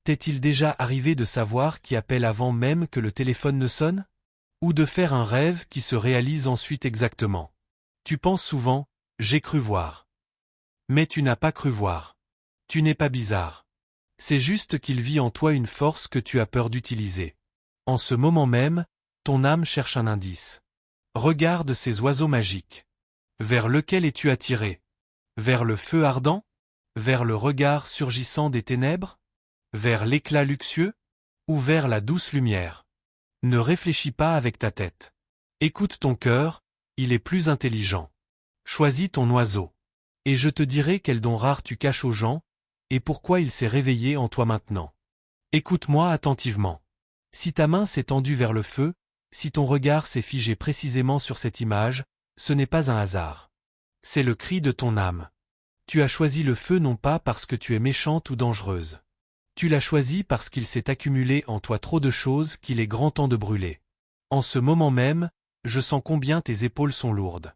T'est-il déjà arrivé de savoir qui appelle avant même que le téléphone ne sonne? Ou de faire un rêve qui se réalise ensuite exactement? Tu penses souvent, j'ai cru voir. Mais tu n'as pas cru voir. Tu n'es pas bizarre. C'est juste qu'il vit en toi une force que tu as peur d'utiliser. En ce moment même, ton âme cherche un indice. Regarde ces oiseaux magiques. Vers lequel es-tu attiré? Vers le feu ardent? Vers le regard surgissant des ténèbres? Vers l'éclat luxueux? Ou vers la douce lumière? Ne réfléchis pas avec ta tête. Écoute ton cœur, il est plus intelligent. Choisis ton oiseau. Et je te dirai quel don rare tu caches aux gens, et pourquoi il s'est réveillé en toi maintenant. Écoute-moi attentivement. Si ta main s'est tendue vers le feu, si ton regard s'est figé précisément sur cette image, ce n'est pas un hasard. C'est le cri de ton âme. Tu as choisi le feu non pas parce que tu es méchante ou dangereuse. Tu l'as choisi parce qu'il s'est accumulé en toi trop de choses qu'il est grand temps de brûler. En ce moment même, je sens combien tes épaules sont lourdes.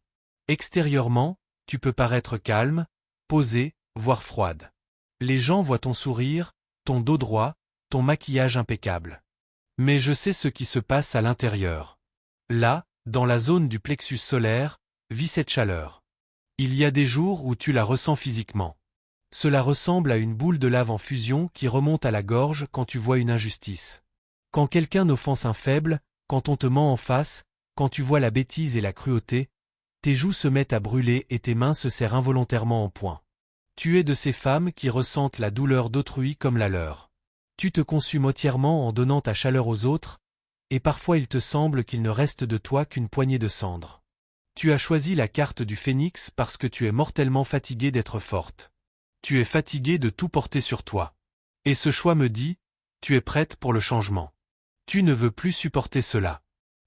Extérieurement, tu peux paraître calme, posée, voire froide. Les gens voient ton sourire, ton dos droit, ton maquillage impeccable. Mais je sais ce qui se passe à l'intérieur. Là, dans la zone du plexus solaire, vit cette chaleur. Il y a des jours où tu la ressens physiquement. Cela ressemble à une boule de lave en fusion qui remonte à la gorge quand tu vois une injustice. Quand quelqu'un offense un faible, quand on te ment en face, quand tu vois la bêtise et la cruauté, tes joues se mettent à brûler et tes mains se serrent involontairement en poing. Tu es de ces femmes qui ressentent la douleur d'autrui comme la leur. Tu te consumes entièrement en donnant ta chaleur aux autres, et parfois il te semble qu'il ne reste de toi qu'une poignée de cendres. Tu as choisi la carte du phénix parce que tu es mortellement fatiguée d'être forte. Tu es fatiguée de tout porter sur toi. Et ce choix me dit, tu es prête pour le changement. Tu ne veux plus supporter cela.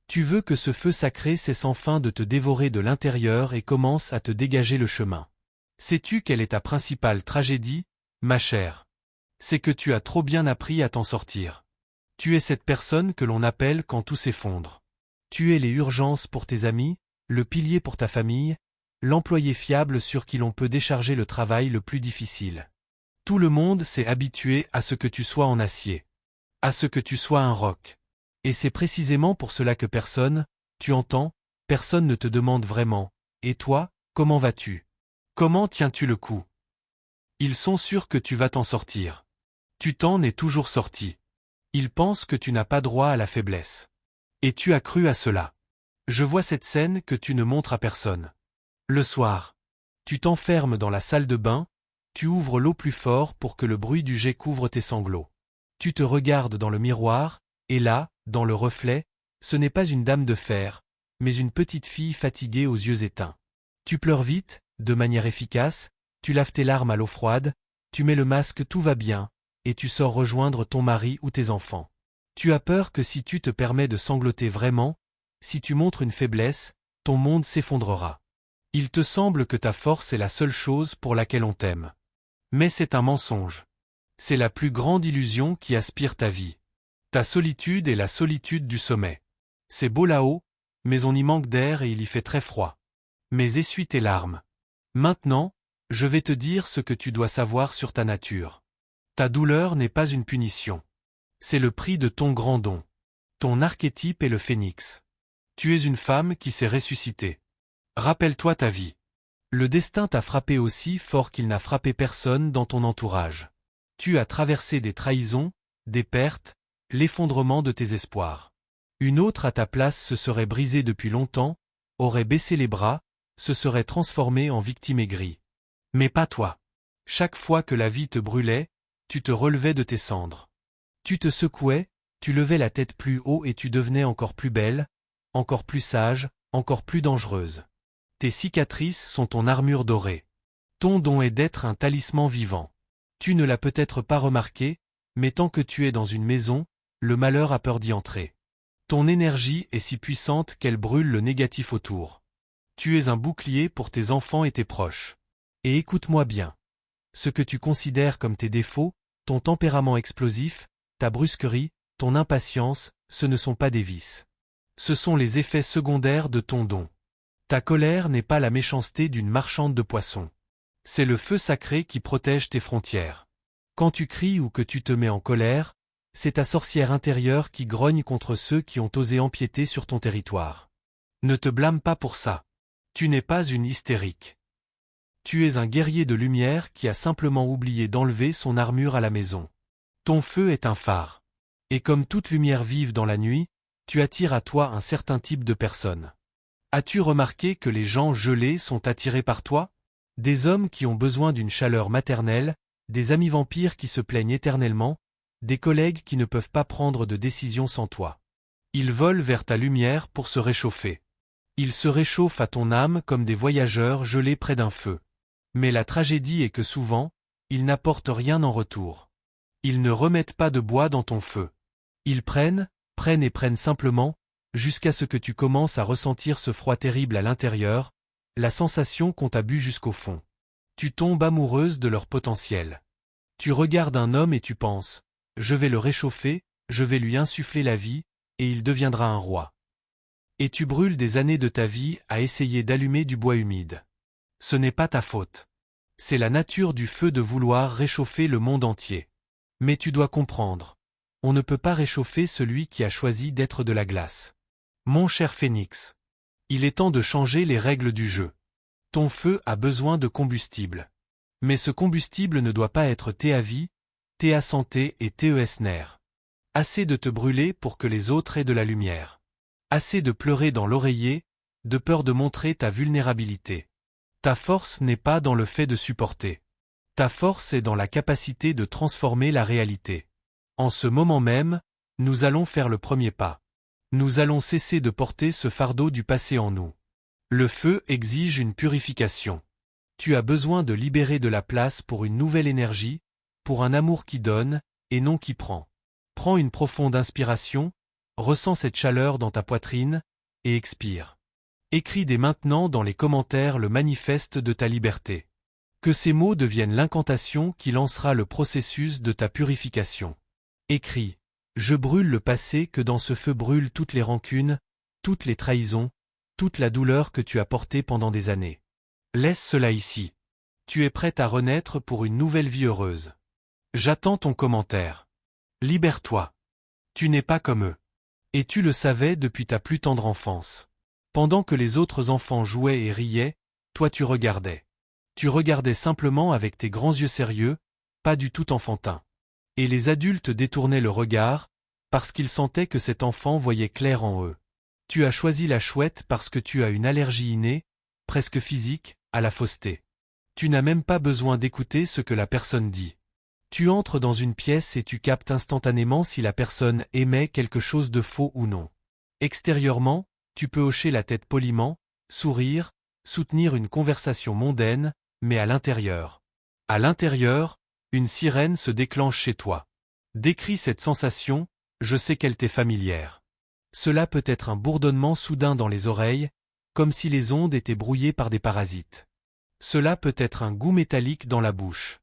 Tu veux que ce feu sacré cesse enfin de te dévorer de l'intérieur et commence à te dégager le chemin. Sais-tu quelle est ta principale tragédie, ma chère? C'est que tu as trop bien appris à t'en sortir. Tu es cette personne que l'on appelle quand tout s'effondre. Tu es les urgences pour tes amis, le pilier pour ta famille, l'employé fiable sur qui l'on peut décharger le travail le plus difficile. Tout le monde s'est habitué à ce que tu sois en acier, à ce que tu sois un roc. Et c'est précisément pour cela que personne, tu entends, personne ne te demande vraiment, et toi, comment vas-tu? Comment tiens-tu le coup? Ils sont sûrs que tu vas t'en sortir. Tu t'en es toujours sorti. Ils pensent que tu n'as pas droit à la faiblesse. Et tu as cru à cela. Je vois cette scène que tu ne montres à personne. Le soir, tu t'enfermes dans la salle de bain, tu ouvres l'eau plus fort pour que le bruit du jet couvre tes sanglots. Tu te regardes dans le miroir, et là, dans le reflet, ce n'est pas une dame de fer, mais une petite fille fatiguée aux yeux éteints. Tu pleures vite, de manière efficace, tu laves tes larmes à l'eau froide, tu mets le masque, tout va bien, et tu sors rejoindre ton mari ou tes enfants. Tu as peur que si tu te permets de sangloter vraiment, si tu montres une faiblesse, ton monde s'effondrera. Il te semble que ta force est la seule chose pour laquelle on t'aime. Mais c'est un mensonge. C'est la plus grande illusion qui aspire ta vie. Ta solitude est la solitude du sommet. C'est beau là-haut, mais on y manque d'air et il y fait très froid. Mais essuie tes larmes. Maintenant, je vais te dire ce que tu dois savoir sur ta nature. Ta douleur n'est pas une punition. C'est le prix de ton grand don. Ton archétype est le phénix. Tu es une femme qui s'est ressuscitée. Rappelle-toi ta vie. Le destin t'a frappé aussi fort qu'il n'a frappé personne dans ton entourage. Tu as traversé des trahisons, des pertes, l'effondrement de tes espoirs. Une autre à ta place se serait brisée depuis longtemps, aurait baissé les bras, se serait transformée en victime aigrie. Mais pas toi. Chaque fois que la vie te brûlait, tu te relevais de tes cendres. Tu te secouais, tu levais la tête plus haut et tu devenais encore plus belle, encore plus sage, encore plus dangereuse. Tes cicatrices sont ton armure dorée. Ton don est d'être un talisman vivant. Tu ne l'as peut-être pas remarqué, mais tant que tu es dans une maison, le malheur a peur d'y entrer. Ton énergie est si puissante qu'elle brûle le négatif autour. Tu es un bouclier pour tes enfants et tes proches. Et écoute-moi bien. Ce que tu considères comme tes défauts, ton tempérament explosif, ta brusquerie, ton impatience, ce ne sont pas des vices. Ce sont les effets secondaires de ton don. Ta colère n'est pas la méchanceté d'une marchande de poissons. C'est le feu sacré qui protège tes frontières. Quand tu cries ou que tu te mets en colère, c'est ta sorcière intérieure qui grogne contre ceux qui ont osé empiéter sur ton territoire. Ne te blâme pas pour ça. Tu n'es pas une hystérique. Tu es un guerrier de lumière qui a simplement oublié d'enlever son armure à la maison. Ton feu est un phare. Et comme toute lumière vive dans la nuit, tu attires à toi un certain type de personnes. As-tu remarqué que les gens gelés sont attirés par toi? Des hommes qui ont besoin d'une chaleur maternelle, des amis vampires qui se plaignent éternellement, des collègues qui ne peuvent pas prendre de décision sans toi. Ils volent vers ta lumière pour se réchauffer. Ils se réchauffent à ton âme comme des voyageurs gelés près d'un feu. Mais la tragédie est que souvent, ils n'apportent rien en retour. Ils ne remettent pas de bois dans ton feu. Ils prennent et prennent simplement, jusqu'à ce que tu commences à ressentir ce froid terrible à l'intérieur, la sensation qu'on t'a bu jusqu'au fond. Tu tombes amoureuse de leur potentiel. Tu regardes un homme et tu penses, je vais le réchauffer, je vais lui insuffler la vie, et il deviendra un roi. Et tu brûles des années de ta vie à essayer d'allumer du bois humide. Ce n'est pas ta faute. C'est la nature du feu de vouloir réchauffer le monde entier. Mais tu dois comprendre. On ne peut pas réchauffer celui qui a choisi d'être de la glace. Mon cher Phénix. Il est temps de changer les règles du jeu. Ton feu a besoin de combustible. Mais ce combustible ne doit pas être thé à vie, thé à santé et TESNER. Assez de te brûler pour que les autres aient de la lumière. Assez de pleurer dans l'oreiller, de peur de montrer ta vulnérabilité. Ta force n'est pas dans le fait de supporter. Ta force est dans la capacité de transformer la réalité. En ce moment même, nous allons faire le premier pas. Nous allons cesser de porter ce fardeau du passé en nous. Le feu exige une purification. Tu as besoin de libérer de la place pour une nouvelle énergie, pour un amour qui donne, et non qui prend. Prends une profonde inspiration, ressens cette chaleur dans ta poitrine, et expire. Écris dès maintenant dans les commentaires le manifeste de ta liberté. Que ces mots deviennent l'incantation qui lancera le processus de ta purification. Écris. Je brûle le passé, que dans ce feu brûlent toutes les rancunes, toutes les trahisons, toute la douleur que tu as portée pendant des années. Laisse cela ici. Tu es prête à renaître pour une nouvelle vie heureuse. J'attends ton commentaire. Libère-toi. Tu n'es pas comme eux. Et tu le savais depuis ta plus tendre enfance. Pendant que les autres enfants jouaient et riaient, toi tu regardais. Tu regardais simplement avec tes grands yeux sérieux, pas du tout enfantins. Et les adultes détournaient le regard, parce qu'ils sentaient que cet enfant voyait clair en eux. Tu as choisi la chouette parce que tu as une allergie innée, presque physique, à la fausseté. Tu n'as même pas besoin d'écouter ce que la personne dit. Tu entres dans une pièce et tu captes instantanément si la personne émet quelque chose de faux ou non. Extérieurement, tu peux hocher la tête poliment, sourire, soutenir une conversation mondaine, mais à l'intérieur, une sirène se déclenche chez toi. Décris cette sensation, je sais qu'elle t'est familière. Cela peut être un bourdonnement soudain dans les oreilles, comme si les ondes étaient brouillées par des parasites. Cela peut être un goût métallique dans la bouche.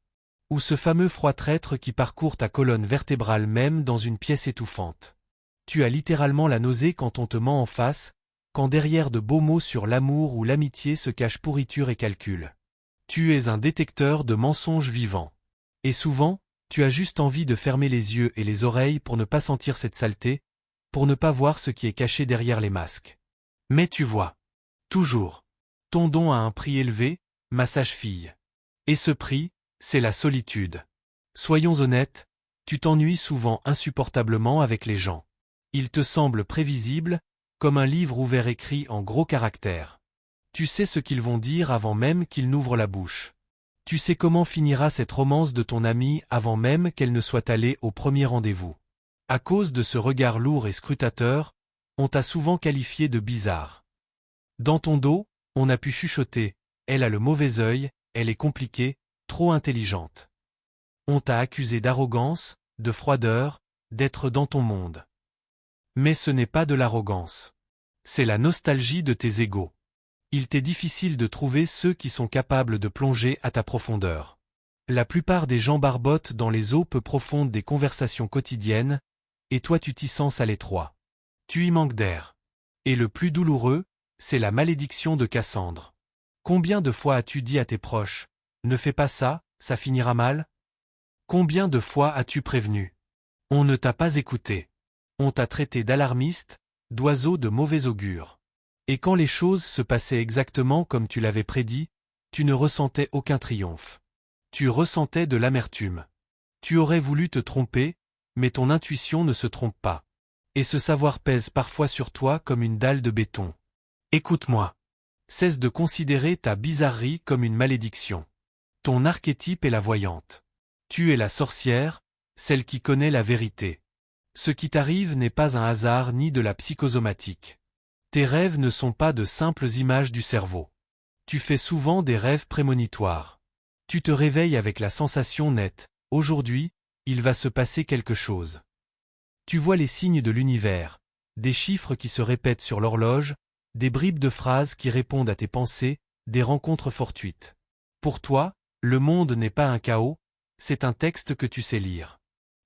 Ou ce fameux froid traître qui parcourt ta colonne vertébrale même dans une pièce étouffante. Tu as littéralement la nausée quand on te ment en face, quand derrière de beaux mots sur l'amour ou l'amitié se cachent pourriture et calcul. Tu es un détecteur de mensonges vivants. Et souvent, tu as juste envie de fermer les yeux et les oreilles pour ne pas sentir cette saleté, pour ne pas voir ce qui est caché derrière les masques. Mais tu vois. Toujours. Ton don a un prix élevé, ma sage-fille. Et ce prix, c'est la solitude. Soyons honnêtes, tu t'ennuies souvent insupportablement avec les gens. Ils te semblent prévisibles, comme un livre ouvert écrit en gros caractères. Tu sais ce qu'ils vont dire avant même qu'ils n'ouvrent la bouche. Tu sais comment finira cette romance de ton ami avant même qu'elle ne soit allée au premier rendez-vous. À cause de ce regard lourd et scrutateur, on t'a souvent qualifié de bizarre. Dans ton dos, on a pu chuchoter, elle a le mauvais œil, elle est compliquée, trop intelligente. On t'a accusé d'arrogance, de froideur, d'être dans ton monde. Mais ce n'est pas de l'arrogance. C'est la nostalgie de tes égaux. Il t'est difficile de trouver ceux qui sont capables de plonger à ta profondeur. La plupart des gens barbotent dans les eaux peu profondes des conversations quotidiennes, et toi tu t'y sens à l'étroit. Tu y manques d'air. Et le plus douloureux, c'est la malédiction de Cassandre. Combien de fois as-tu dit à tes proches, « Ne fais pas ça, ça finira mal » Combien de fois as-tu prévenu? On ne t'a pas écouté. On t'a traité d'alarmiste, d'oiseau de mauvais augure. Et quand les choses se passaient exactement comme tu l'avais prédit, tu ne ressentais aucun triomphe. Tu ressentais de l'amertume. Tu aurais voulu te tromper, mais ton intuition ne se trompe pas. Et ce savoir pèse parfois sur toi comme une dalle de béton. Écoute-moi. Cesse de considérer ta bizarrerie comme une malédiction. Ton archétype est la voyante. Tu es la sorcière, celle qui connaît la vérité. Ce qui t'arrive n'est pas un hasard ni de la psychosomatique. Tes rêves ne sont pas de simples images du cerveau. Tu fais souvent des rêves prémonitoires. Tu te réveilles avec la sensation nette, aujourd'hui, il va se passer quelque chose. Tu vois les signes de l'univers, des chiffres qui se répètent sur l'horloge, des bribes de phrases qui répondent à tes pensées, des rencontres fortuites. Pour toi, le monde n'est pas un chaos, c'est un texte que tu sais lire.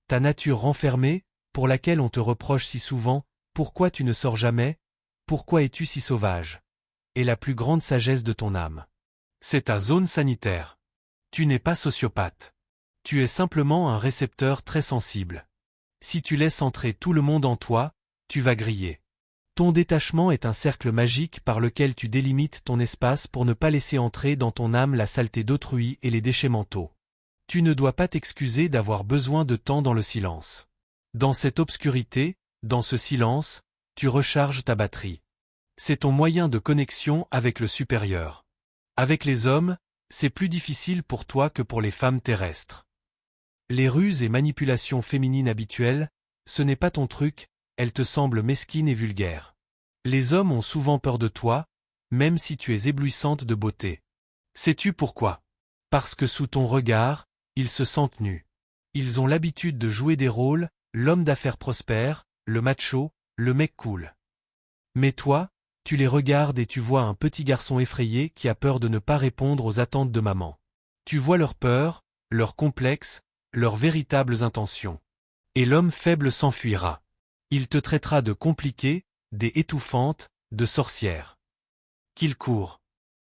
Ta nature renfermée, pour laquelle on te reproche si souvent, pourquoi tu ne sors jamais, pourquoi es-tu si sauvage, est la plus grande sagesse de ton âme. C'est ta zone sanitaire. Tu n'es pas sociopathe. Tu es simplement un récepteur très sensible. Si tu laisses entrer tout le monde en toi, tu vas griller. Ton détachement est un cercle magique par lequel tu délimites ton espace pour ne pas laisser entrer dans ton âme la saleté d'autrui et les déchets mentaux. Tu ne dois pas t'excuser d'avoir besoin de temps dans le silence. Dans cette obscurité, dans ce silence, tu recharges ta batterie. C'est ton moyen de connexion avec le supérieur. Avec les hommes, c'est plus difficile pour toi que pour les femmes terrestres. Les ruses et manipulations féminines habituelles, ce n'est pas ton truc, elles te semblent mesquines et vulgaires. Les hommes ont souvent peur de toi, même si tu es éblouissante de beauté. Sais-tu pourquoi? Parce que sous ton regard, ils se sentent nus. Ils ont l'habitude de jouer des rôles, l'homme d'affaires prospère, le macho, le mec cool. Mais toi, tu les regardes et tu vois un petit garçon effrayé qui a peur de ne pas répondre aux attentes de maman. Tu vois leurs peurs, leurs complexes, leurs véritables intentions. Et l'homme faible s'enfuira. Il te traitera de compliqué, d'étouffante, de sorcière. Qu'il court.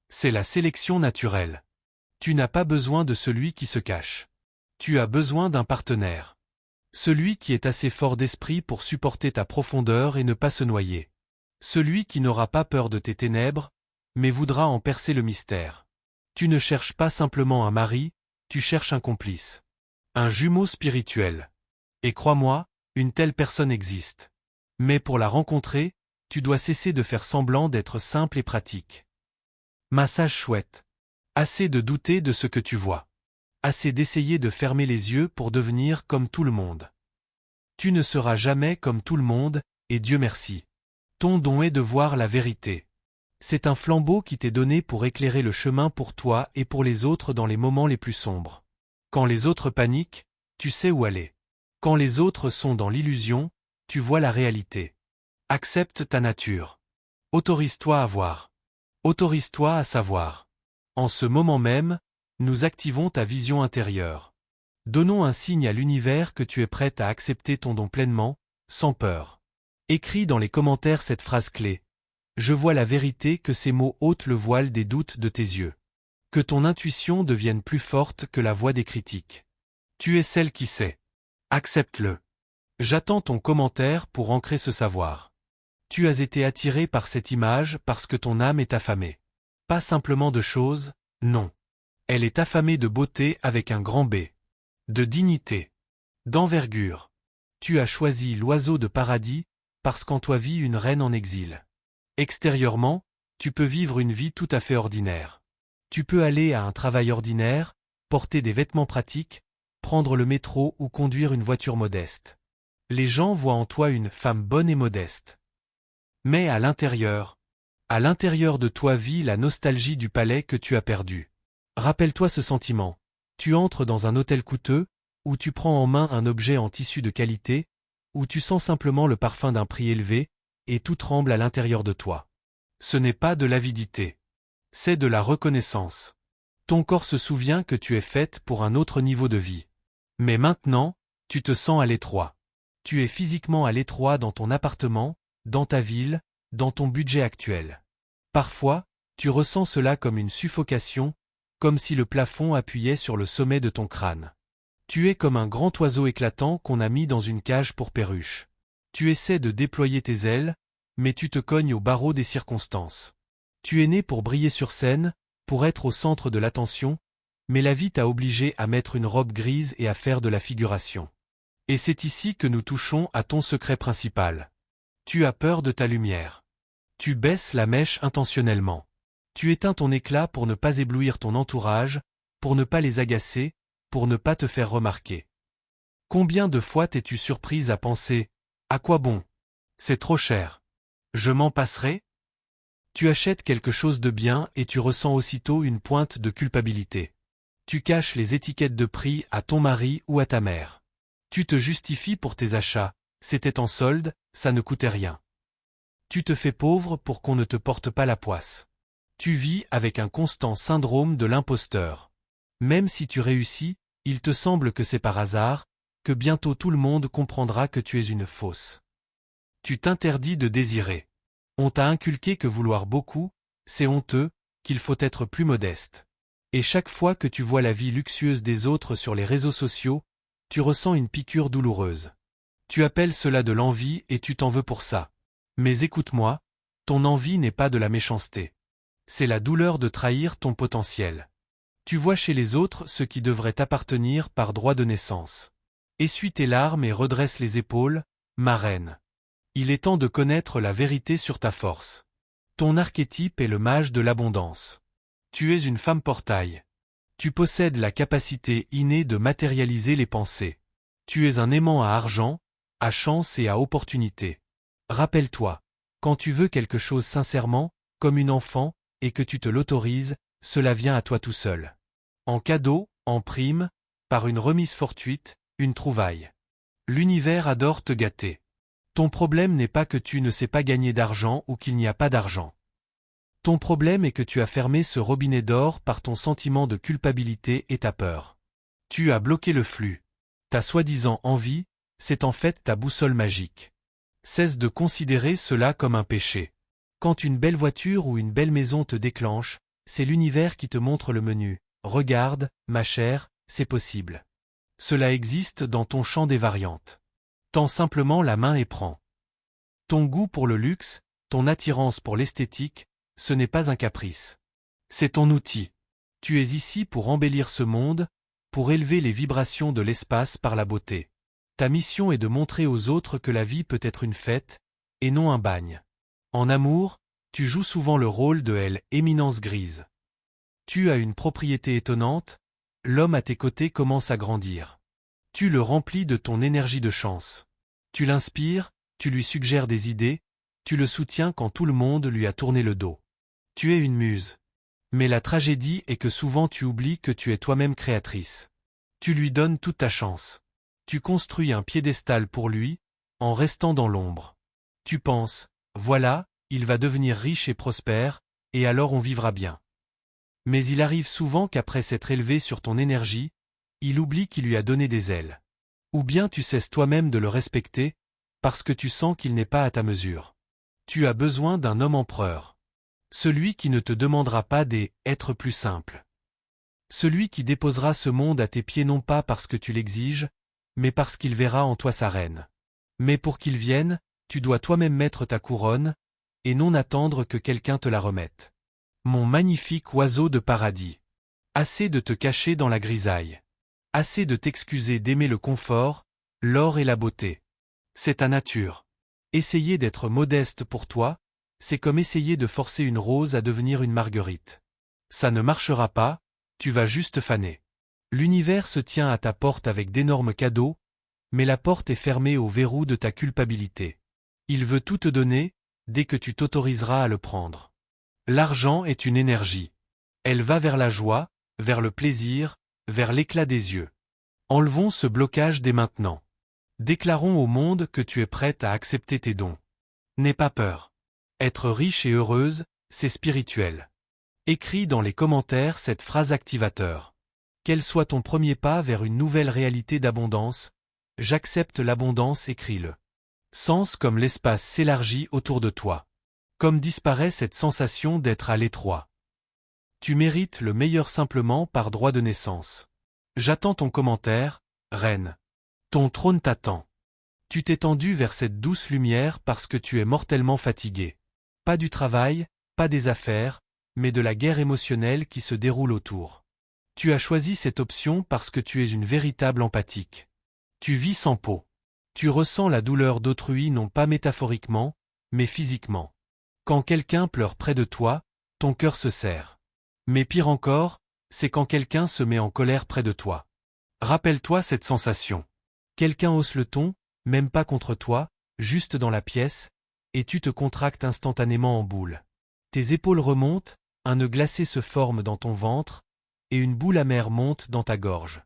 C'est la sélection naturelle. Tu n'as pas besoin de celui qui se cache. Tu as besoin d'un partenaire. Celui qui est assez fort d'esprit pour supporter ta profondeur et ne pas se noyer. Celui qui n'aura pas peur de tes ténèbres, mais voudra en percer le mystère. Tu ne cherches pas simplement un mari, tu cherches un complice. Un jumeau spirituel. Et crois-moi, une telle personne existe. Mais pour la rencontrer, tu dois cesser de faire semblant d'être simple et pratique. Massage chouette. Assez de douter de ce que tu vois. Assez d'essayer de fermer les yeux pour devenir comme tout le monde. Tu ne seras jamais comme tout le monde, et Dieu merci. Ton don est de voir la vérité. C'est un flambeau qui t'est donné pour éclairer le chemin pour toi et pour les autres dans les moments les plus sombres. Quand les autres paniquent, tu sais où aller. Quand les autres sont dans l'illusion, tu vois la réalité. Accepte ta nature. Autorise-toi à voir. Autorise-toi à savoir. En ce moment même, nous activons ta vision intérieure. Donnons un signe à l'univers que tu es prête à accepter ton don pleinement, sans peur. Écris dans les commentaires cette phrase clé. Je vois la vérité, que ces mots ôtent le voile des doutes de tes yeux. Que ton intuition devienne plus forte que la voix des critiques. Tu es celle qui sait. Accepte-le. J'attends ton commentaire pour ancrer ce savoir. Tu as été attiré par cette image parce que ton âme est affamée. Pas simplement de choses, non. Elle est affamée de beauté avec un grand B. De dignité. D'envergure. Tu as choisi l'oiseau de paradis, parce qu'en toi vit une reine en exil. Extérieurement, tu peux vivre une vie tout à fait ordinaire. Tu peux aller à un travail ordinaire, porter des vêtements pratiques, prendre le métro ou conduire une voiture modeste. Les gens voient en toi une femme bonne et modeste. Mais à l'intérieur de toi vit la nostalgie du palais que tu as perdu. Rappelle-toi ce sentiment. Tu entres dans un hôtel coûteux, où tu prends en main un objet en tissu de qualité, où tu sens simplement le parfum d'un prix élevé, et tout tremble à l'intérieur de toi. Ce n'est pas de l'avidité. C'est de la reconnaissance. Ton corps se souvient que tu es faite pour un autre niveau de vie. Mais maintenant, tu te sens à l'étroit. Tu es physiquement à l'étroit dans ton appartement, dans ta ville, dans ton budget actuel. Parfois, tu ressens cela comme une suffocation, comme si le plafond appuyait sur le sommet de ton crâne. Tu es comme un grand oiseau éclatant qu'on a mis dans une cage pour perruche. Tu essaies de déployer tes ailes, mais tu te cognes au barreau des circonstances. Tu es né pour briller sur scène, pour être au centre de l'attention, mais la vie t'a obligé à mettre une robe grise et à faire de la figuration. Et c'est ici que nous touchons à ton secret principal. Tu as peur de ta lumière. Tu baisses la mèche intentionnellement. Tu éteins ton éclat pour ne pas éblouir ton entourage, pour ne pas les agacer, pour ne pas te faire remarquer. Combien de fois t'es-tu surprise à penser « À quoi bon? C'est trop cher. Je m'en passerai ?» Tu achètes quelque chose de bien et tu ressens aussitôt une pointe de culpabilité. Tu caches les étiquettes de prix à ton mari ou à ta mère. Tu te justifies pour tes achats, c'était en solde, ça ne coûtait rien. Tu te fais pauvre pour qu'on ne te porte pas la poisse. Tu vis avec un constant syndrome de l'imposteur. Même si tu réussis, il te semble que c'est par hasard, que bientôt tout le monde comprendra que tu es une fausse. Tu t'interdis de désirer. On t'a inculqué que vouloir beaucoup, c'est honteux, qu'il faut être plus modeste. Et chaque fois que tu vois la vie luxueuse des autres sur les réseaux sociaux, tu ressens une piqûre douloureuse. Tu appelles cela de l'envie et tu t'en veux pour ça. Mais écoute-moi, ton envie n'est pas de la méchanceté. C'est la douleur de trahir ton potentiel. Tu vois chez les autres ce qui devrait t'appartenir par droit de naissance. Essuie tes larmes et redresse les épaules, ma reine. Il est temps de connaître la vérité sur ta force. Ton archétype est le mage de l'abondance. Tu es une femme portail. Tu possèdes la capacité innée de matérialiser les pensées. Tu es un aimant à argent, à chance et à opportunité. Rappelle-toi, quand tu veux quelque chose sincèrement, comme une enfant, et que tu te l'autorises, cela vient à toi tout seul. En cadeau, en prime, par une remise fortuite, une trouvaille. L'univers adore te gâter. Ton problème n'est pas que tu ne sais pas gagner d'argent ou qu'il n'y a pas d'argent. Ton problème est que tu as fermé ce robinet d'or par ton sentiment de culpabilité et ta peur. Tu as bloqué le flux. Ta soi-disant envie, c'est en fait ta boussole magique. Cesse de considérer cela comme un péché. Quand une belle voiture ou une belle maison te déclenche, c'est l'univers qui te montre le menu. Regarde, ma chère, c'est possible. Cela existe dans ton champ des variantes. Tends simplement la main et prends. Ton goût pour le luxe, ton attirance pour l'esthétique, ce n'est pas un caprice. C'est ton outil. Tu es ici pour embellir ce monde, pour élever les vibrations de l'espace par la beauté. Ta mission est de montrer aux autres que la vie peut être une fête, et non un bagne. En amour, tu joues souvent le rôle de l'éminence grise. Tu as une propriété étonnante, l'homme à tes côtés commence à grandir. Tu le remplis de ton énergie de chance. Tu l'inspires, tu lui suggères des idées, tu le soutiens quand tout le monde lui a tourné le dos. Tu es une muse. Mais la tragédie est que souvent tu oublies que tu es toi-même créatrice. Tu lui donnes toute ta chance. Tu construis un piédestal pour lui, en restant dans l'ombre. Tu penses, voilà, il va devenir riche et prospère, et alors on vivra bien. Mais il arrive souvent qu'après s'être élevé sur ton énergie, il oublie qu'il lui a donné des ailes. Ou bien tu cesses toi-même de le respecter, parce que tu sens qu'il n'est pas à ta mesure. Tu as besoin d'un homme empereur. Celui qui ne te demandera pas être plus simple. Celui qui déposera ce monde à tes pieds non pas parce que tu l'exiges, mais parce qu'il verra en toi sa reine. Mais pour qu'il vienne, tu dois toi-même mettre ta couronne, et non attendre que quelqu'un te la remette. Mon magnifique oiseau de paradis. Assez de te cacher dans la grisaille. Assez de t'excuser d'aimer le confort, l'or et la beauté. C'est ta nature. Essayer d'être modeste pour toi, c'est comme essayer de forcer une rose à devenir une marguerite. Ça ne marchera pas, tu vas juste faner. L'univers se tient à ta porte avec d'énormes cadeaux, mais la porte est fermée au verrou de ta culpabilité. Il veut tout te donner, dès que tu t'autoriseras à le prendre. L'argent est une énergie. Elle va vers la joie, vers le plaisir, vers l'éclat des yeux. Enlevons ce blocage dès maintenant. Déclarons au monde que tu es prête à accepter tes dons. N'aie pas peur. Être riche et heureuse, c'est spirituel. Écris dans les commentaires cette phrase activateur. Quel soit ton premier pas vers une nouvelle réalité d'abondance, j'accepte l'abondance, écris-le. Sens comme l'espace s'élargit autour de toi. Comme disparaît cette sensation d'être à l'étroit. Tu mérites le meilleur simplement par droit de naissance. J'attends ton commentaire, reine. Ton trône t'attend. Tu t'es tendu vers cette douce lumière parce que tu es mortellement fatigué. Pas du travail, pas des affaires, mais de la guerre émotionnelle qui se déroule autour. Tu as choisi cette option parce que tu es une véritable empathique. Tu vis sans peau. Tu ressens la douleur d'autrui non pas métaphoriquement, mais physiquement. Quand quelqu'un pleure près de toi, ton cœur se serre. Mais pire encore, c'est quand quelqu'un se met en colère près de toi. Rappelle-toi cette sensation. Quelqu'un hausse le ton, même pas contre toi, juste dans la pièce, et tu te contractes instantanément en boule. Tes épaules remontent, un nœud glacé se forme dans ton ventre, et une boule amère monte dans ta gorge.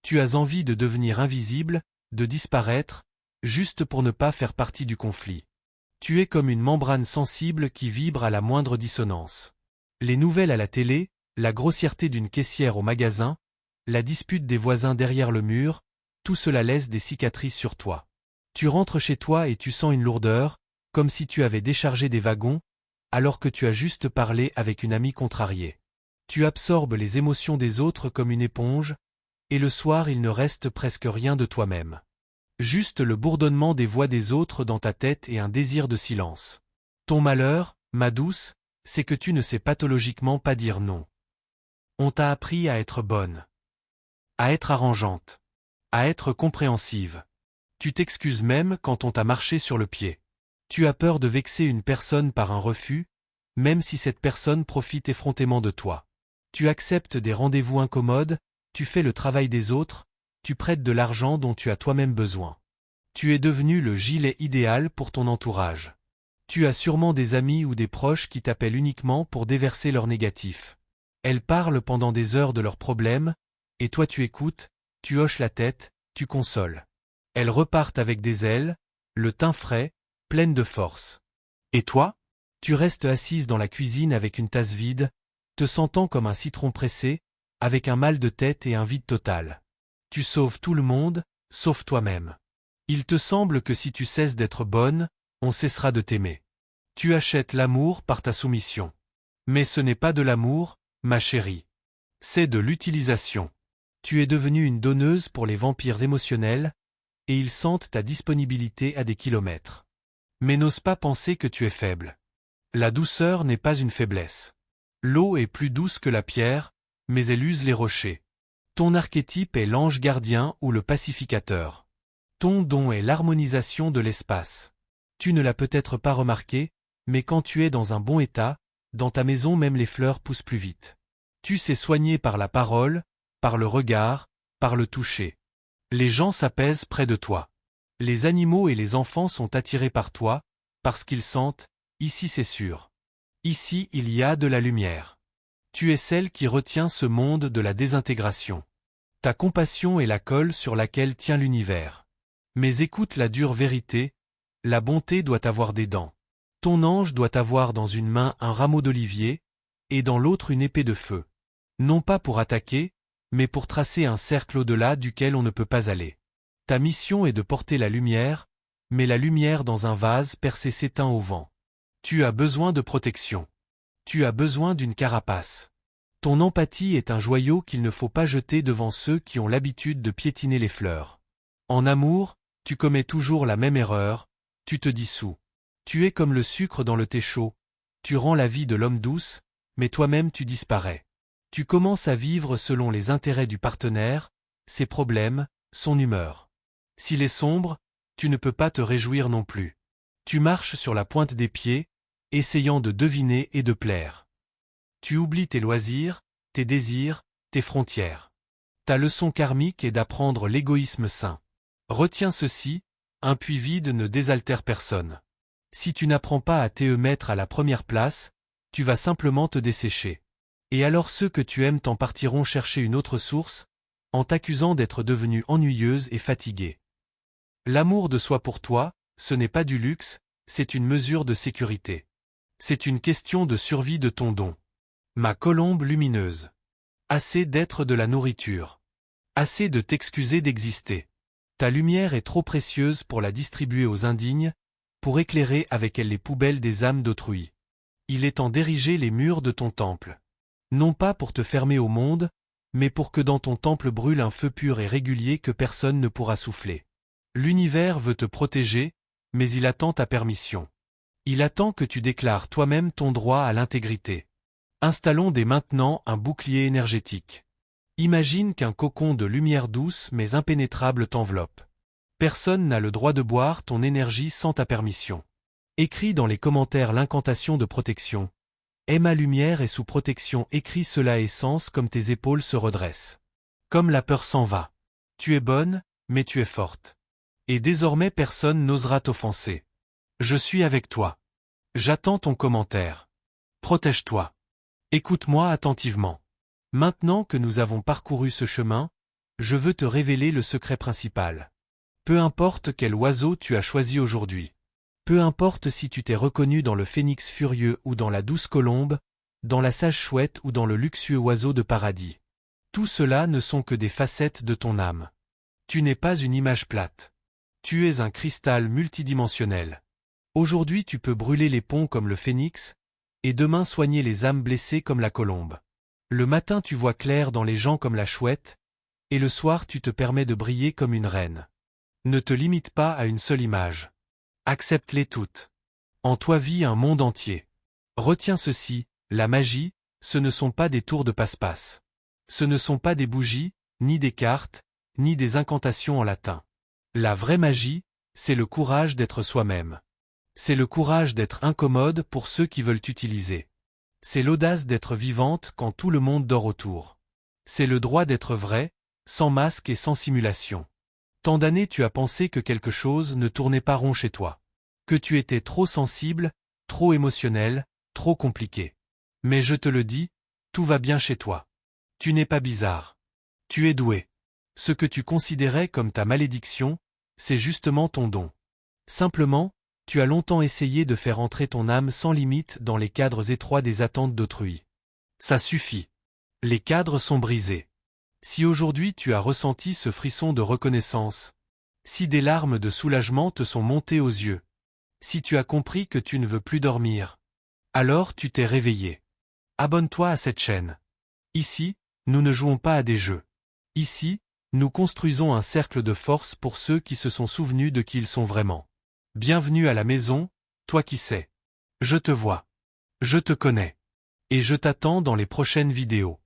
Tu as envie de devenir invisible, de disparaître, juste pour ne pas faire partie du conflit. Tu es comme une membrane sensible qui vibre à la moindre dissonance. Les nouvelles à la télé, la grossièreté d'une caissière au magasin, la dispute des voisins derrière le mur, tout cela laisse des cicatrices sur toi. Tu rentres chez toi et tu sens une lourdeur, comme si tu avais déchargé des wagons, alors que tu as juste parlé avec une amie contrariée. Tu absorbes les émotions des autres comme une éponge, et le soir il ne reste presque rien de toi-même. Juste le bourdonnement des voix des autres dans ta tête et un désir de silence. Ton malheur, ma douce, c'est que tu ne sais pathologiquement pas dire non. On t'a appris à être bonne, à être arrangeante, à être compréhensive. Tu t'excuses même quand on t'a marché sur le pied. Tu as peur de vexer une personne par un refus, même si cette personne profite effrontément de toi. Tu acceptes des rendez-vous incommodes, tu fais le travail des autres, tu prêtes de l'argent dont tu as toi-même besoin. Tu es devenu le gilet idéal pour ton entourage. Tu as sûrement des amis ou des proches qui t'appellent uniquement pour déverser leurs négatifs. Elles parlent pendant des heures de leurs problèmes, et toi tu écoutes, tu hoches la tête, tu consoles. Elles repartent avec des ailes, le teint frais, pleine de force. Et toi? Tu restes assise dans la cuisine avec une tasse vide, te sentant comme un citron pressé, avec un mal de tête et un vide total. Tu sauves tout le monde, sauf toi-même. Il te semble que si tu cesses d'être bonne, on cessera de t'aimer. Tu achètes l'amour par ta soumission. Mais ce n'est pas de l'amour, ma chérie. C'est de l'utilisation. Tu es devenue une donneuse pour les vampires émotionnels, et ils sentent ta disponibilité à des kilomètres. Mais n'ose pas penser que tu es faible. La douceur n'est pas une faiblesse. L'eau est plus douce que la pierre, mais elle use les rochers. Ton archétype est l'ange gardien ou le pacificateur. Ton don est l'harmonisation de l'espace. Tu ne l'as peut-être pas remarqué, mais quand tu es dans un bon état, dans ta maison même les fleurs poussent plus vite. Tu sais soigner par la parole, par le regard, par le toucher. Les gens s'apaisent près de toi. Les animaux et les enfants sont attirés par toi, parce qu'ils sentent, ici c'est sûr. Ici il y a de la lumière. Tu es celle qui retient ce monde de la désintégration. Ta compassion est la colle sur laquelle tient l'univers. Mais écoute la dure vérité, la bonté doit avoir des dents. Ton ange doit avoir dans une main un rameau d'olivier, et dans l'autre une épée de feu. Non pas pour attaquer, mais pour tracer un cercle au-delà duquel on ne peut pas aller. Ta mission est de porter la lumière, mais la lumière dans un vase percé s'éteint au vent. Tu as besoin de protection. Tu as besoin d'une carapace. Ton empathie est un joyau qu'il ne faut pas jeter devant ceux qui ont l'habitude de piétiner les fleurs. En amour, tu commets toujours la même erreur, tu te dissous. Tu es comme le sucre dans le thé chaud, tu rends la vie de l'homme douce, mais toi-même tu disparais. Tu commences à vivre selon les intérêts du partenaire, ses problèmes, son humeur. S'il est sombre, tu ne peux pas te réjouir non plus. Tu marches sur la pointe des pieds, essayant de deviner et de plaire. Tu oublies tes loisirs, tes désirs, tes frontières. Ta leçon karmique est d'apprendre l'égoïsme sain. Retiens ceci, un puits vide ne désaltère personne. Si tu n'apprends pas à te mettre à la première place, tu vas simplement te dessécher. Et alors ceux que tu aimes t'en partiront chercher une autre source, en t'accusant d'être devenue ennuyeuse et fatiguée. L'amour de soi pour toi, ce n'est pas du luxe, c'est une mesure de sécurité. C'est une question de survie de ton don. Ma colombe lumineuse. Assez d'être de la nourriture. Assez de t'excuser d'exister. Ta lumière est trop précieuse pour la distribuer aux indignes, pour éclairer avec elle les poubelles des âmes d'autrui. Il est temps d'ériger les murs de ton temple. Non pas pour te fermer au monde, mais pour que dans ton temple brûle un feu pur et régulier que personne ne pourra souffler. L'univers veut te protéger, mais il attend ta permission. Il attend que tu déclares toi-même ton droit à l'intégrité. Installons dès maintenant un bouclier énergétique. Imagine qu'un cocon de lumière douce mais impénétrable t'enveloppe. Personne n'a le droit de boire ton énergie sans ta permission. Écris dans les commentaires l'incantation de protection. Aie ma lumière et sous protection, écris cela et sens comme tes épaules se redressent. Comme la peur s'en va. Tu es bonne, mais tu es forte. Et désormais personne n'osera t'offenser. Je suis avec toi. J'attends ton commentaire. Protège-toi. Écoute-moi attentivement. Maintenant que nous avons parcouru ce chemin, je veux te révéler le secret principal. Peu importe quel oiseau tu as choisi aujourd'hui. Peu importe si tu t'es reconnu dans le phénix furieux ou dans la douce colombe, dans la sage chouette ou dans le luxueux oiseau de paradis. Tout cela ne sont que des facettes de ton âme. Tu n'es pas une image plate. Tu es un cristal multidimensionnel. Aujourd'hui tu peux brûler les ponts comme le phénix, et demain soigner les âmes blessées comme la colombe. Le matin tu vois clair dans les gens comme la chouette, et le soir tu te permets de briller comme une reine. Ne te limite pas à une seule image. Accepte-les toutes. En toi vit un monde entier. Retiens ceci, la magie, ce ne sont pas des tours de passe-passe. Ce ne sont pas des bougies, ni des cartes, ni des incantations en latin. La vraie magie, c'est le courage d'être soi-même. C'est le courage d'être incommode pour ceux qui veulent t'utiliser. C'est l'audace d'être vivante quand tout le monde dort autour. C'est le droit d'être vrai, sans masque et sans simulation. Tant d'années tu as pensé que quelque chose ne tournait pas rond chez toi. Que tu étais trop sensible, trop émotionnel, trop compliqué. Mais je te le dis, tout va bien chez toi. Tu n'es pas bizarre. Tu es doué. Ce que tu considérais comme ta malédiction, c'est justement ton don. Simplement, tu as longtemps essayé de faire entrer ton âme sans limite dans les cadres étroits des attentes d'autrui. Ça suffit. Les cadres sont brisés. Si aujourd'hui tu as ressenti ce frisson de reconnaissance, si des larmes de soulagement te sont montées aux yeux, si tu as compris que tu ne veux plus dormir, alors tu t'es réveillé. Abonne-toi à cette chaîne. Ici, nous ne jouons pas à des jeux. Ici, nous construisons un cercle de force pour ceux qui se sont souvenus de qui ils sont vraiment. Bienvenue à la maison, toi qui sais. Je te vois. Je te connais. Et je t'attends dans les prochaines vidéos.